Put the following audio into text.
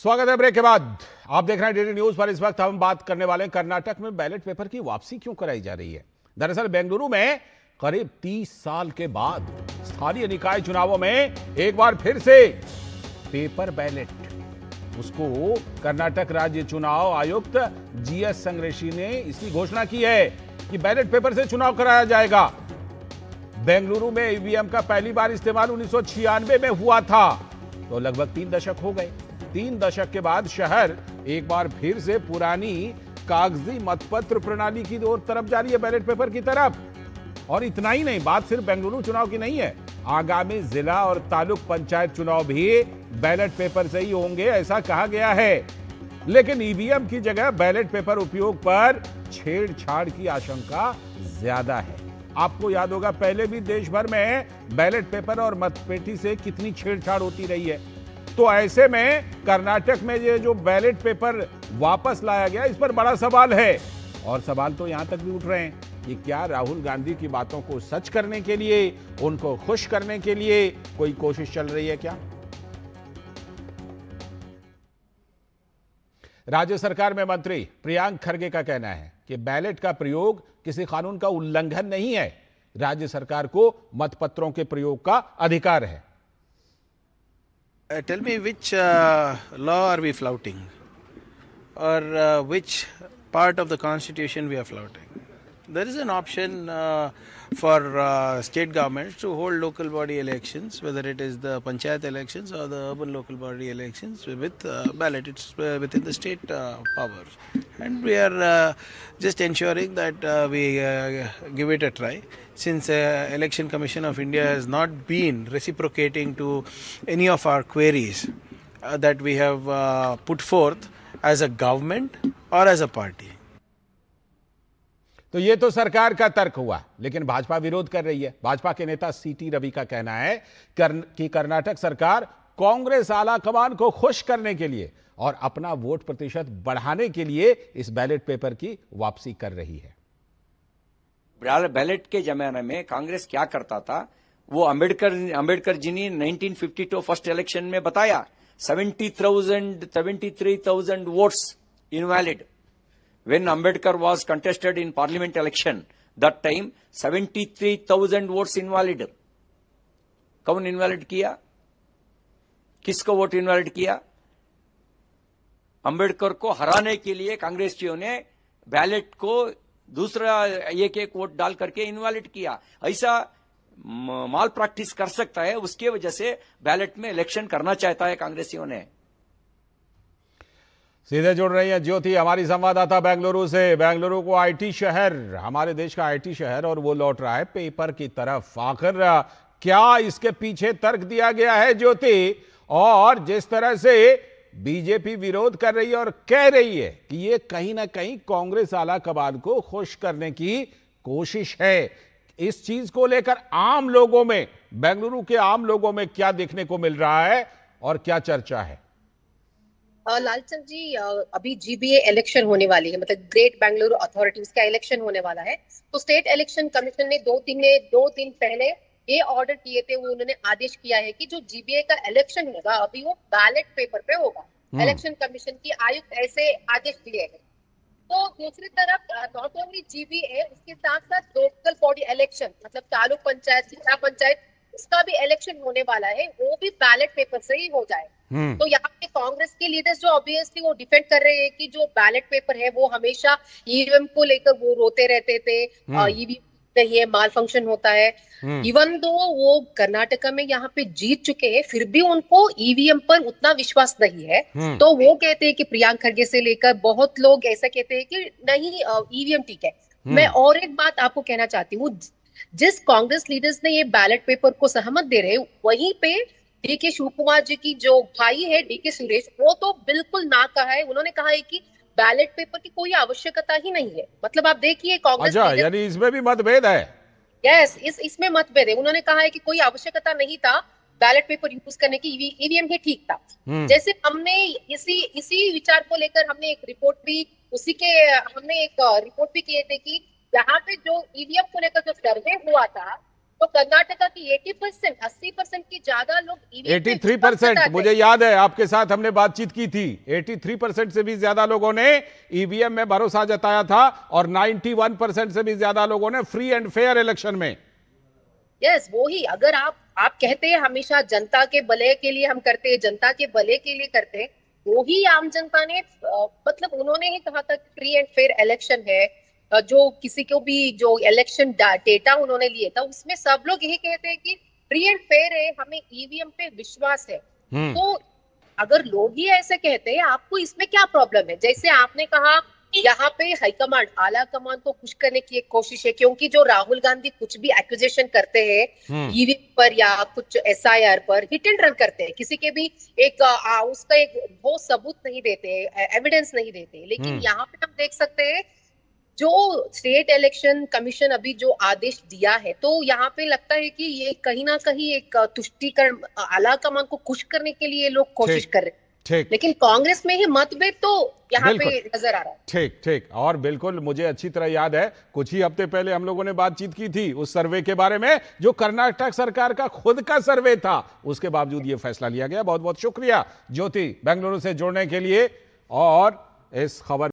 स्वागत है ब्रेक के बाद। आप देख रहे हैं डीडी न्यूज पर। इस वक्त हम बात करने वाले हैं कर्नाटक में बैलेट पेपर की वापसी क्यों कराई जा रही है। दरअसल बेंगलुरु में करीब 30 साल के बाद स्थानीय निकाय चुनावों में एक बार फिर से पेपर बैलेट, उसको कर्नाटक राज्य चुनाव आयुक्त जीएस संग्रेशी ने इसकी घोषणा की है कि बैलेट पेपर से चुनाव कराया जाएगा। बेंगलुरु में ईवीएम का पहली बार इस्तेमाल 1996 में हुआ था, तो लगभग 3 दशक हो गए। 3 दशक के बाद शहर एक बार फिर से पुरानी कागजी मतपत्र प्रणाली की ओर तरफ जा रही है, बैलेट पेपर की तरफ। और इतना ही नहीं, बात सिर्फ बेंगलुरु चुनाव की नहीं है, आगामी जिला और तालुक पंचायत चुनाव भी बैलेट पेपर से ही होंगे, ऐसा कहा गया है। लेकिन ईवीएम की जगह बैलेट पेपर उपयोग पर छेड़छाड़ की आशंका ज्यादा है। आपको याद होगा पहले भी देश भर में बैलेट पेपर और मतपेटी से कितनी छेड़छाड़ होती रही है। तो ऐसे में कर्नाटक में ये जो बैलेट पेपर वापस लाया गया, इस पर बड़ा सवाल है। और सवाल तो यहां तक भी उठ रहे हैं कि क्या राहुल गांधी की बातों को सच करने के लिए, उनको खुश करने के लिए कोई कोशिश चल रही है क्या? राज्य सरकार में मंत्री प्रियांक खरगे का कहना है कि बैलेट का प्रयोग किसी कानून का उल्लंघन नहीं है। राज्य सरकार को मतपत्रों के प्रयोग का अधिकार है। Tell me which law are we flouting, or which part of the constitution we are flouting? There is an option for state governments to hold local body elections, whether it is the panchayat elections or the urban local body elections with ballot. It's within the state powers, and we are just ensuring that we give it a try. Since Election Commission of India has not been reciprocating to any of our queries that we have put forth as a government or as a party. तो ये तो सरकार का तर्क हुआ, लेकिन भाजपा विरोध कर रही है। भाजपा के नेता सीटी रवि का कहना है कि कर्नाटक सरकार कांग्रेस आलाकमान को खुश करने के लिए और अपना वोट प्रतिशत बढ़ाने के लिए इस बैलेट पेपर की वापसी कर रही है। बैलेट के जमाने में कांग्रेस क्या करता था, वो अंबेडकर जी ने 1952 फर्स्ट इलेक्शन में बताया। 73,000 votes invalid when Ambedkar was contested in parliament election. That time 73,000 votes invalid. कौन इनवैलिड किया? किसको वोट इनवैलिड किया? अंबेडकर को हराने के लिए कांग्रेसियों ने बैलेट को दूसरा एक वोट डाल करके इनवैलिड किया। ऐसा माल प्रैक्टिस कर सकता है, उसके वजह से बैलेट में इलेक्शन करना चाहता है कांग्रेसियों ने। सीधे जुड़ रही है ज्योति, हमारी संवाददाता बेंगलुरु से। बेंगलुरु को आईटी शहर, हमारे देश का आईटी शहर, और वो लौट रहा है पेपर की तरफ। आखिर क्या इसके पीछे तर्क दिया गया है ज्योति? और जिस तरह से बीजेपी विरोध कर रही है और कह रही है कि ये कहीं ना कहीं कांग्रेस आलाकमान को खुश करने की कोशिश है, इस चीज को लेकर आम लोगों में, बेंगलुरु के आम लोगों में क्या देखने को मिल रहा है और क्या चर्चा है? लालचंद जी, अभी जीबीए इलेक्शन होने वाली है, मतलब ग्रेट बेंगलुरु अथॉरिटी, उसका इलेक्शन होने वाला है। तो स्टेट इलेक्शन कमीशन ने दो दिन पहले ये ऑर्डर किए थे, वो उन्होंने आदेश किया है कि जो जीबीए का इलेक्शन होगा अभी वो बैलेट पेपर पे होगा। इलेक्शन कमीशन की आयुक्त ऐसे आदेश दिए हैं। तो दूसरी तरफ नॉट ओनली जीबीए, उसके साथ साथ लोकल बॉडी इलेक्शन, मतलब तालुक पंचायत, जिला पंचायत, उसका भी इलेक्शन होने वाला है, वो भी बैलेट पेपर से ही हो जाए। तो यहाँ पे कांग्रेस के लीडर्स जो ऑब्वियसली वो डिफेंड कर रहे हैं कि जो बैलेट पेपर है वो हमेशा ईवीएम को लेकर वो रोते रहते थे, ईवीएम नहीं है, माल फंक्शन होता है। इवन दो वो कर्नाटका में यहाँ पे जीत चुके हैं, फिर भी उनको ईवीएम पर उतना विश्वास नहीं है। तो वो कहते हैं कि प्रियांक खरगे से लेकर बहुत लोग ऐसा कहते हैं कि नहीं, ईवीएम ठीक है। मैं और एक बात आपको कहना चाहती हूँ, जिस कांग्रेस लीडर्स ने ये बैलेट पेपर को सहमत दे रहे, वहीं पे डीके शिव कुमार जी की जो भाई है डीके सुरेश, वो तो बिल्कुल ना कहा है। उन्होंने कहा है कि बैलेट पेपर की कोई आवश्यकता ही नहीं है। मतलब आप देखिए कांग्रेस, अच्छा, यानी इसमें भी मतभेद है? यस, इसमें मतभेद है। उन्होंने कहा है कि कोई आवश्यकता नहीं था बैलेट पेपर यूज करने की, ईवीएम ही ठीक था। जैसे हमने इसी विचार को लेकर हमने एक रिपोर्ट भी किए थे कि यहाँ पे जो ईवीएम को लेकर जो सर्वे हुआ था, तो कर्नाटका की 80% की ज्यादा लोग ईवीएम 83%, मुझे याद है आपके साथ हमने बातचीत की थी। 83% से भी ज्यादा लोगों ने ईवीएम में भरोसा जताया था और 91% से भी ज्यादा लोगों ने फ्री एंड फेयर इलेक्शन में। यस, वो ही। अगर आप कहते हैं हमेशा जनता के भले के लिए हम करते हैं, जनता के भले के लिए करते हैं, वो ही आम जनता ने मतलब उन्होंने ही कहा था कि फ्री एंड फेयर इलेक्शन है। जो किसी को भी जो इलेक्शन डेटा उन्होंने लिए था उसमें सब लोग यही कहते हैं कि फ्री एंड फेयर है, हमें ईवीएम पे विश्वास है। तो अगर लोग ही ऐसे कहते हैं, आपको इसमें क्या प्रॉब्लम है? जैसे आपने कहा यहाँ पे हाईकमांड, आला कमान को खुश करने की एक कोशिश है, क्योंकि जो राहुल गांधी कुछ भी एक्यूजेशन करते हैं ईवीएम पर या कुछ एसआईआर पर, हिट एंड रन करते हैं, किसी के भी एक उसका एक ठोस सबूत नहीं देते, एविडेंस नहीं देते। लेकिन यहाँ पे हम देख सकते हैं जो स्टेट इलेक्शन कमीशन अभी जो आदेश दिया है, तो यहाँ पे लगता है कि ये कहीं ना कहीं एक तुष्टीकरण, आला कमान को खुश करने के लिए लोग कोशिश कर रहे हैं। ठीक, लेकिन कांग्रेस में ही मतभेद तो यहाँ पे बिल्कुल नजर आ रहा है। ठीक ठीक। और बिल्कुल मुझे अच्छी तरह याद है, कुछ ही हफ्ते पहले हम लोगों ने बातचीत की थी उस सर्वे के बारे में जो कर्नाटक सरकार का खुद का सर्वे था। उसके बावजूद ये फैसला लिया गया। बहुत बहुत शुक्रिया ज्योति बेंगलुरु से जुड़ने के लिए और इस खबर